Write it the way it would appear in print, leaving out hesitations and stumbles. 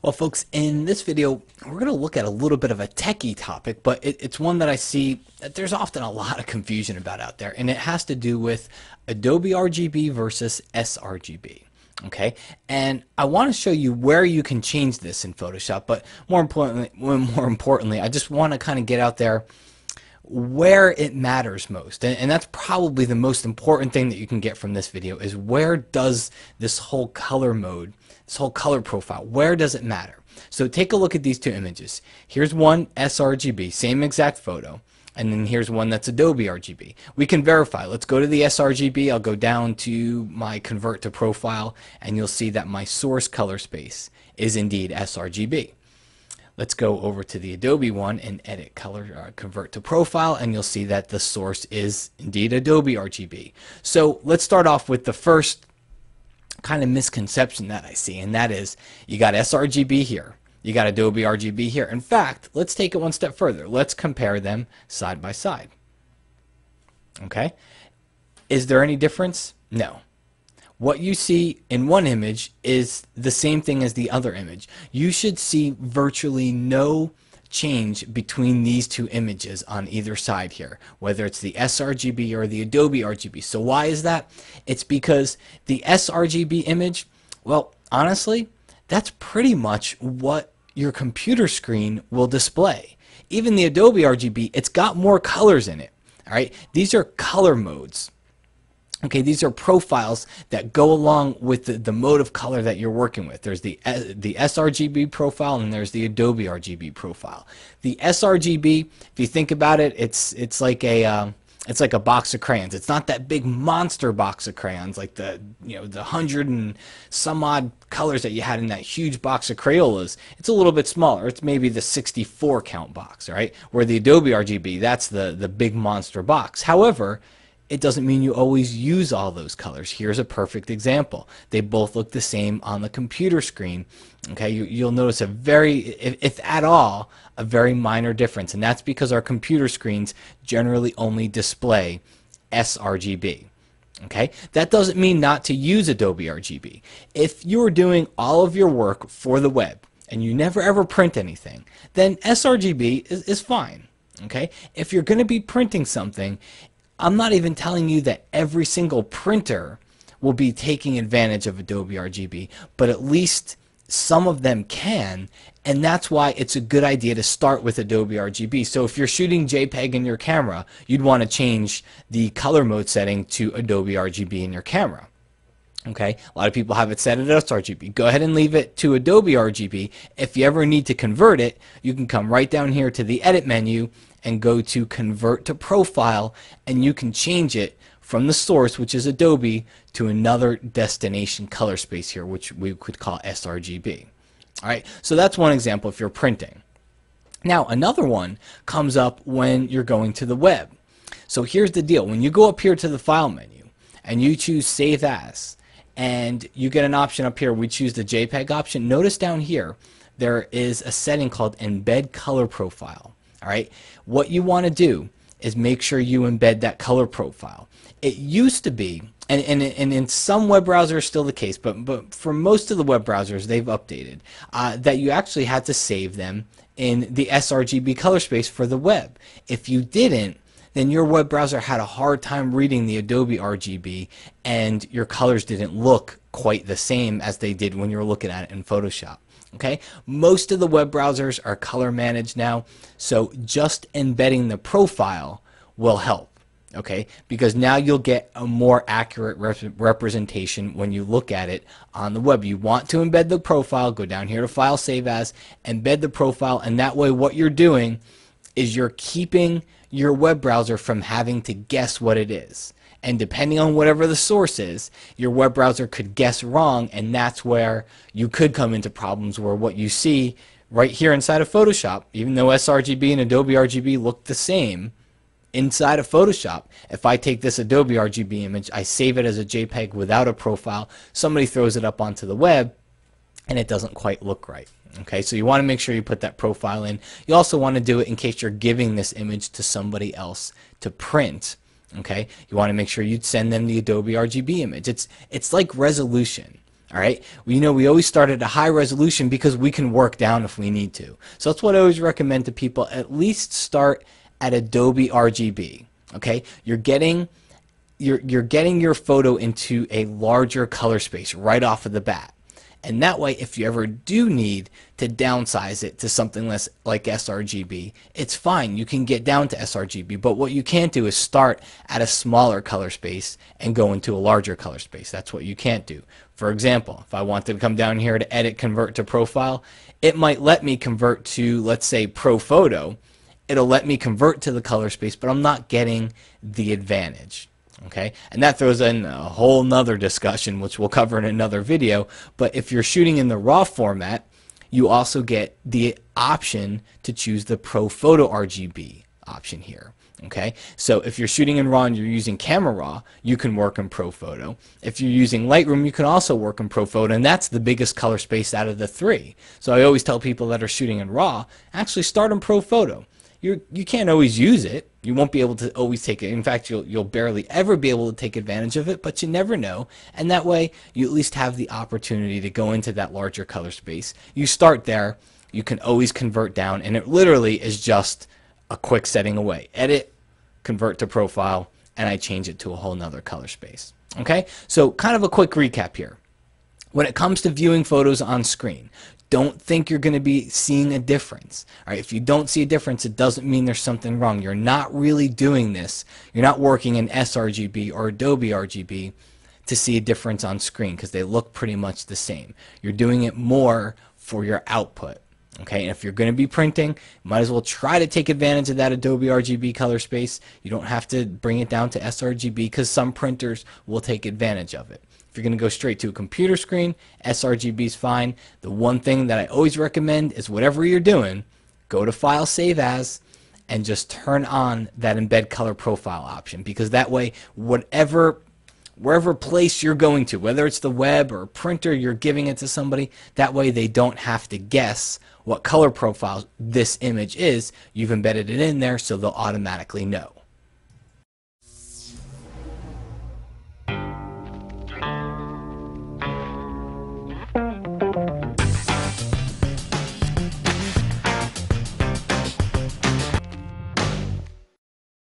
Well, folks, in this video, we're going to look at a little bit of a techie topic, but it's one that I see that there's often a lot of confusion about out there, and it has to do with Adobe RGB versus sRGB. Okay, and I want to show you where you can change this in Photoshop, but more importantly, I just want to kind of get out there where it matters most, and that's probably the most important thing that you can get from this video is where does this whole color mode, this whole color profile, where does it matter? So take a look at these two images. Here's one sRGB, same exact photo, and then here's one that's Adobe RGB. We can verify. Let's go to the sRGB. I'll go down to my convert to profile, and you'll see that my source color space is indeed sRGB. Let's go over to the Adobe one and edit color, convert to profile, and you'll see that the source is indeed Adobe RGB. So let's start off with the first kind of misconception that I see, and that is you got sRGB here, you got Adobe RGB here. In fact, let's take it one step further. Let's compare them side by side. Okay? Is there any difference? No. What you see in one image is the same thing as the other image. You should see virtually no change between these two images on either side here, whether it's the sRGB or the Adobe RGB. So why is that? It's because the sRGB image, well, honestly, that's pretty much what your computer screen will display. Even the Adobe RGB, it's got more colors in it. All right, these are color modes. Okay, these are profiles that go along with the mode of color that you're working with. There's the sRGB profile and there's the Adobe RGB profile. The sRGB, if you think about it, it's like a box of crayons. It's not that big monster box of crayons like the 100 and some odd colors that you had in that huge box of Crayolas. It's a little bit smaller. It's maybe the 64 count box, right? Where the Adobe RGB, that's the big monster box. However, it doesn't mean you always use all those colors. Here's a perfect example. They both look the same on the computer screen. Okay, you'll notice a very, if at all, a very minor difference, and that's because our computer screens generally only display sRGB. Okay, that doesn't mean not to use Adobe RGB. If you're doing all of your work for the web and you never ever print anything, then sRGB is fine. Okay, if you're going to be printing something, I'm not even telling you that every single printer will be taking advantage of Adobe RGB, but at least some of them can, and that's why it's a good idea to start with Adobe RGB. So if you're shooting JPEG in your camera, you'd want to change the color mode setting to Adobe RGB in your camera. Okay, a lot of people have it set at sRGB. Go ahead and leave it to Adobe RGB. If you ever need to convert it, you can come right down here to the edit menu and go to convert to profile, and you can change it from the source, which is Adobe, to another destination color space here, which we could call sRGB. All right, so that's one example if you're printing. Now another one comes up when you're going to the web. So here's the deal. When you go up here to the file menu and you choose save as, and you get an option up here, we choose the JPEG option. Notice down here there is a setting called embed color profile. All right, what you want to do is make sure you embed that color profile. It used to be, and in some web browsers still the case, but for most of the web browsers they've updated, that you actually had to save them in the sRGB color space for the web. If you didn't, then your web browser had a hard time reading the Adobe RGB and your colors didn't look quite the same as they did when you were looking at it in Photoshop. Okay, most of the web browsers are color managed now, so just embedding the profile will help. Okay, because now you'll get a more accurate representation when you look at it on the web. You want to embed the profile, go down here to File, Save As, embed the profile, and that way what you're doing is you're keeping your web browser from having to guess what it is. And depending on whatever the source is, your web browser could guess wrong, and that's where you could come into problems where what you see right here inside of Photoshop, even though sRGB and Adobe RGB look the same inside of Photoshop, if I take this Adobe RGB image, I save it as a JPEG without a profile, somebody throws it up onto the web, and it doesn't quite look right. Okay, so you want to make sure you put that profile in. You also want to do it in case you're giving this image to somebody else to print. Okay, you want to make sure you send them the Adobe RGB image. It's like resolution. All right, we always start at a high resolution because we can work down if we need to. So that's what I always recommend to people. At least start at Adobe RGB. Okay, you're getting your photo into a larger color space right off of the bat. And that way, if you ever do need to downsize it to something less like sRGB, it's fine. You can get down to sRGB. But what you can't do is start at a smaller color space and go into a larger color space. That's what you can't do. For example, if I wanted to come down here to edit, convert to profile, it might let me convert to, let's say, Pro Photo. It'll let me convert to the color space, but I'm not getting the advantage. Okay, and that throws in a whole nother discussion, which we'll cover in another video. But if you're shooting in the RAW format, you also get the option to choose the Pro Photo RGB option here. Okay, so if you're shooting in RAW and you're using Camera Raw, you can work in Pro Photo. If you're using Lightroom, you can also work in Pro Photo, and that's the biggest color space out of the three. So I always tell people that are shooting in RAW, actually start in Pro Photo. You can't always use it. You won't be able to always take it. In fact, you'll barely ever be able to take advantage of it, but you never know. And that way, you at least have the opportunity to go into that larger color space. You start there. You can always convert down, and it literally is just a quick setting away. Edit, convert to profile, and I change it to a whole nother color space. Okay? So kind of a quick recap here. When it comes to viewing photos on screen, don't think you're going to be seeing a difference. All right, if you don't see a difference, it doesn't mean there's something wrong. You're not really doing this. You're not working in sRGB or Adobe RGB to see a difference on screen because they look pretty much the same. You're doing it more for your output. Okay, and if you're going to be printing, you might as well try to take advantage of that Adobe RGB color space. You don't have to bring it down to sRGB because some printers will take advantage of it. If you're going to go straight to a computer screen, sRGB is fine. The one thing that I always recommend is whatever you're doing, go to File, Save As, and just turn on that Embed Color Profile option, because that way, wherever place you're going to, whether it's the web or a printer, you're giving it to somebody, that way they don't have to guess what color profile this image is. You've embedded it in there, so they'll automatically know.